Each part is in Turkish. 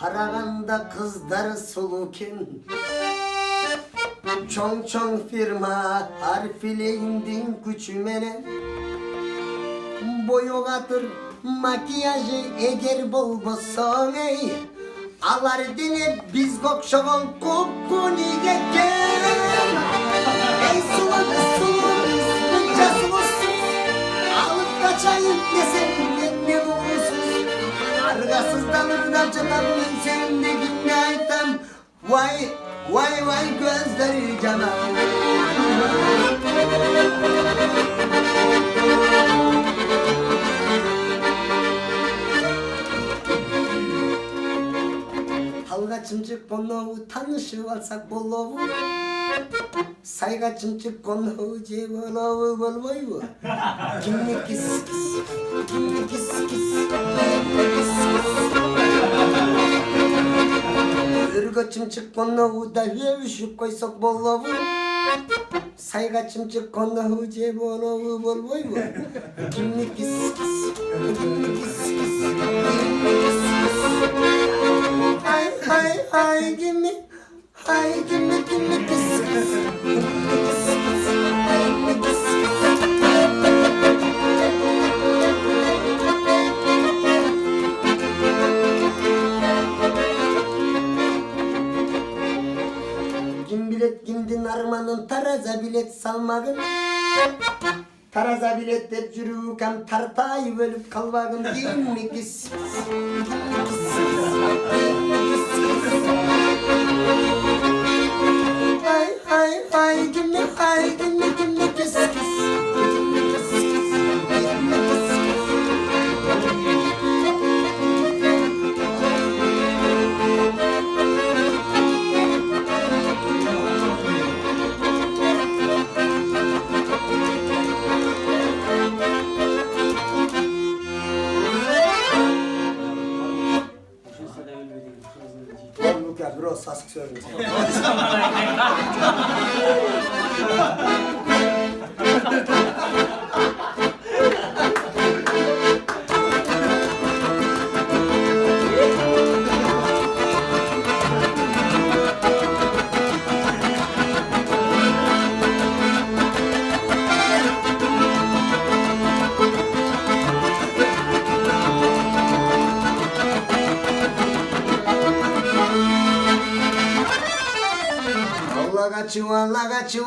Karaganda kızları suluken Çong çong firma harfiyle indin küçümene Boyogatır makyajı eğer bol bolsan ey Alar dile biz kokşoğun kokuniye gel Ey sulu bunca sulusuz Alıp kaçayım desem ne bulursunuz Argasızdan ırdarcadan ben senin de günne aytam Vay vay vay gözleri canan Halga çımçık konuğu tanışıp alsak bolovu Sayga çımçık konuğu cebolovu bolboyu Kimli kis kis, kimli kis kis, kimli kis kis Ürgö çımçık konuğu da hevşip koysak bolovu Sayga çımçık konuğu cebolovu bolboyu Kimli kis kis, kimli kis kis, kimli kis kis Ay, give me kiss, kiss, Kim bilet kimdin armanın taraza bilet salmagın Taraza bilet hep yürüyken tartayı bölüp kalvagın Gimme kiss, Ay, give me kiss, kiss Bro, sask söyleyeyim.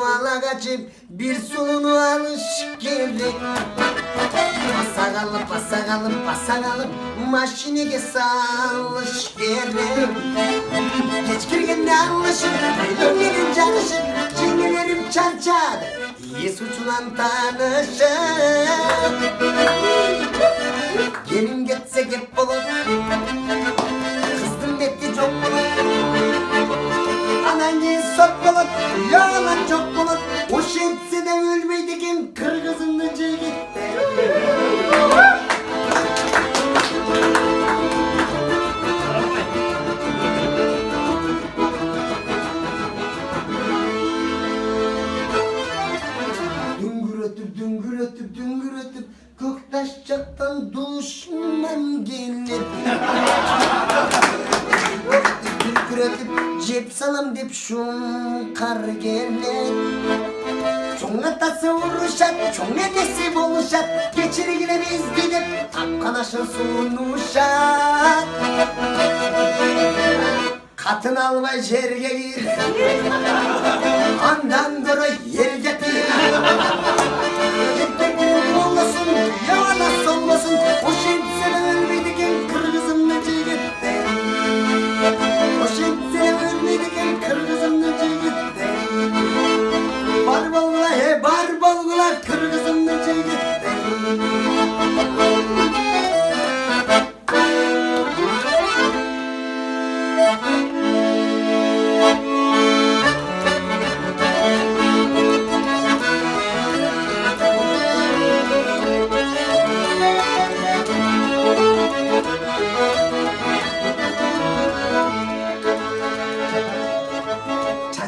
Vallaga kaçıp bir sulunu alış gerek Pasagalım maşinige salış gerek Geç girgende anlaşır, elimlerim çalışır Çingelerim çarçar, iyi suçla tanışır Gelin geçsek hep olur Kızdım betti çok bulur Ananı sokmalık, yalan çok bulur O şemsi de ölmeydi kim kırgızın dıcı gitti Düngür ötüp Göktaş çaktan düşman gelir Cep salam dep şun kar gelir Çoğun atası vuruşat, çoğun edesi boluşat Geçirgine biz gidip tapkanaşın sunuşat Katın alma жерге gir Andan göre yer getir Gitmekin olmasın, yana solmasın O şemsine ölmeydi kim kırgızım nece gitti O şemsine ölmeydi kim kırgızım nece gitti Bar balgula kırgızım nece gitti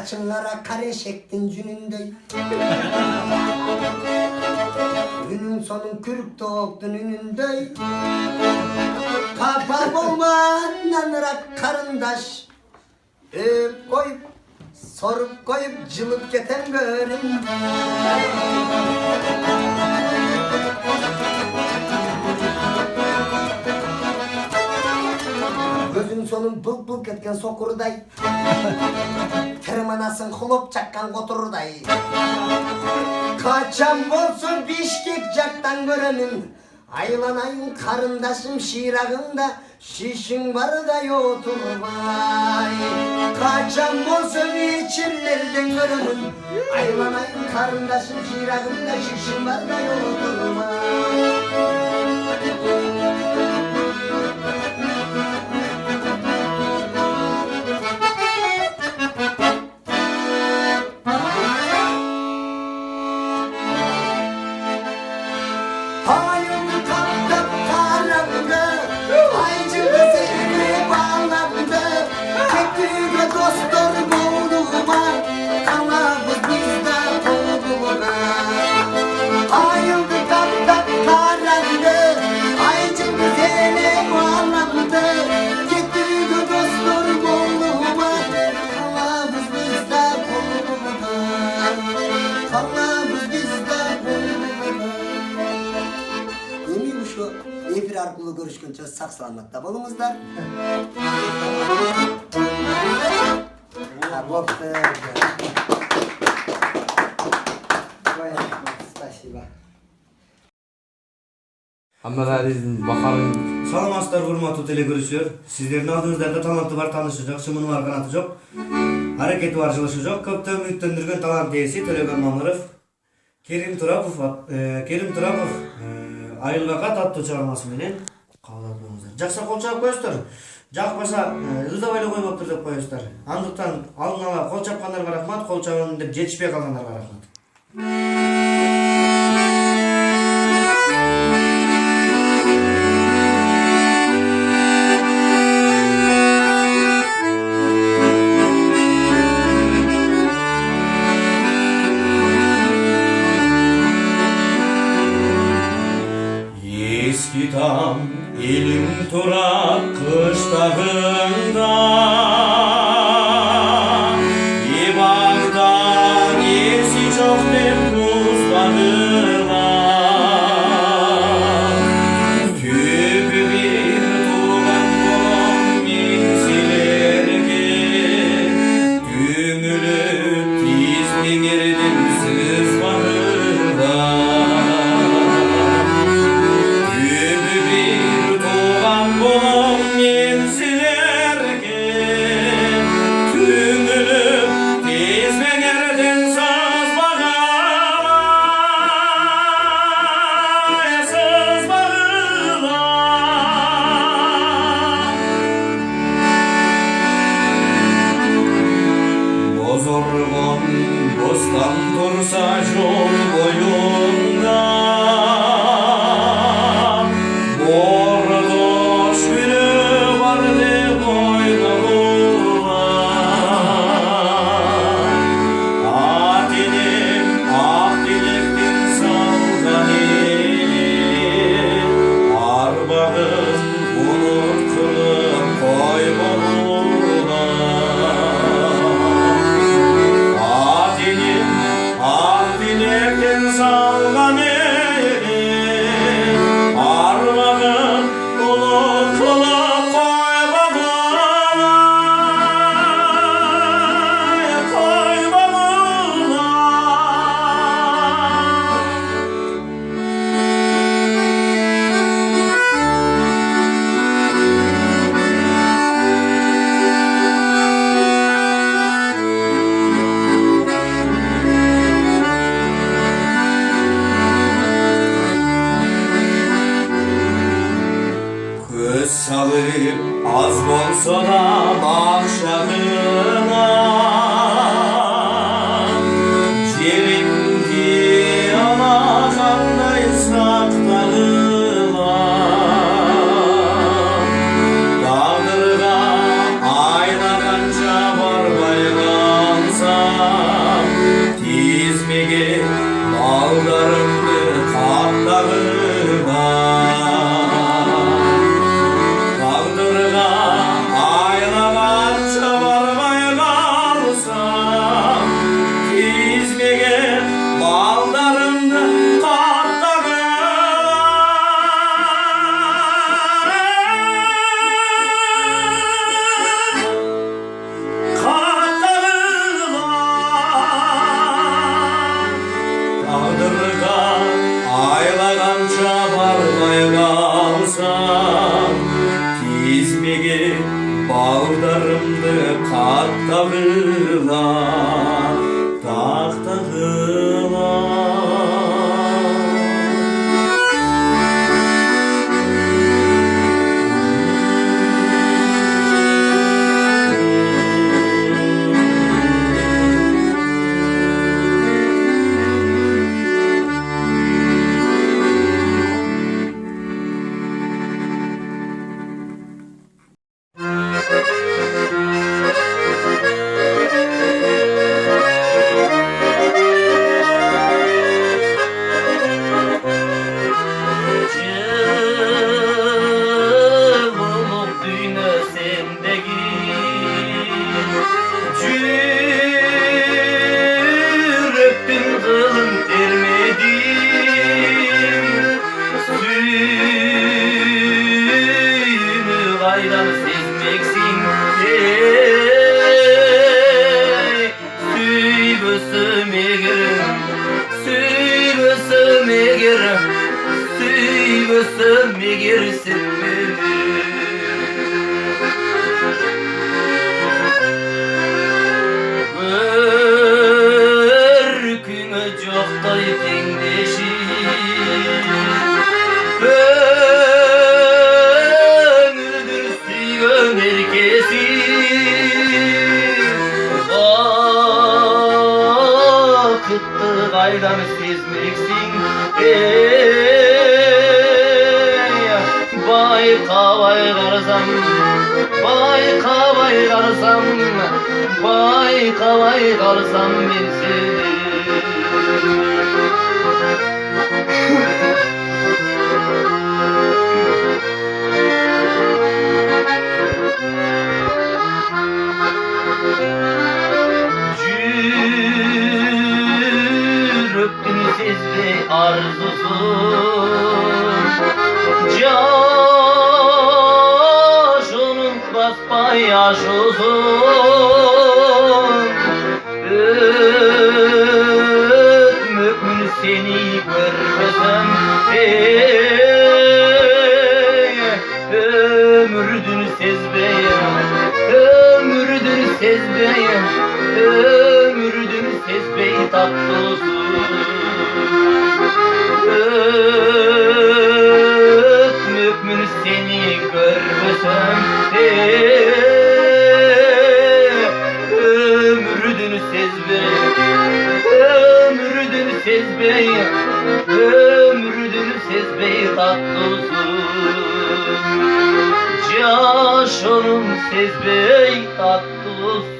Saçın kara kare şeklin cünündey. Günün sonun kürk doğuktun ünündey. Kapa bulma nanırak karındaş. Öp koyup sorup koyup cılıp geten görüm. Gözün sonun bıl bıl ketken sokurday. Termanasın hulup çakkan koturday. Kaçan bolsun Bişkek jaktan görenim. Aylanayın karındaşım şiragında. Şişin var da yoturbay. Kaçan bolsun içirlerden görenim. Aylanayın karındaşım şiragında. Şişin var da yoturbay. Efir arkalı görüşkünce sağ salamatla bolunuzlar. Спасибо. Hamdalarizm bakarın. Саламатсыздар урматтуу телекөрүүчүлөр. Сиздердин алдыңыздарда таланты бар, танышы жок, шымыны бар, канаты жок, аракети бар, жылышы жок, көптөн үмүттөндүргөн талант ээси Төлөгөн Мамыров, Керим Турапов Айылбакат аттуу чыгармасы менен кабыл алыңыздар. Жакса кол чаап коесуздар. Жакпаса ырдабай эле койбоптур деп коесуздар. Андыктан алдын ала кол чапкандарга рахмат, кол чабам деп жетишпей калгандарга рахмат. Tam elim turak kışlarında Yibaktan yesi çok dep buzlarılar Tüpü bir tuğan kolum minsilerge Düngülüp tizmin erdim sızlarılar Bozorgon bostan dursa yol boyunda Bordoş günü var dep oynarlar Atinim ak dilektin salgan elim Arbağın unut kılıp koybolurlar Dilekten salgan elim Armağın bulut kılıp Göz salıp az bolsa da bakşağına Cerimdi alakanda ıslaklarılar Dağdırga aynaganca var baygansa Bağlarımdı kattağılar, tahtağılar. Cıvılık düğüne sendeki Cürektin kılın termedim Suyunu kaydan sezmeksin Süybüsüm egerim Süybüsüm egerim Süybüsüm egersin Bir küne joktay tengdeşi Köngüldür suygan herkesi Vakıtты kaydan sezmeksin Baykabay qarsam Baykabay qarsam Baykabay qarsam men seni Yürektün sezbey arzusun Yaşının basbay yaş uzun Ötmökmün seni görmesem Ömürdün sezbeyim Ömürdün sezbeyim Ömürdün sezbey tatlısı Ötmökmün seni görmesem Ömürdün sezbeyim Ömürdün sezbeyim Ömürdün sezbey tatlısı Yaşanım sezbey tatlısı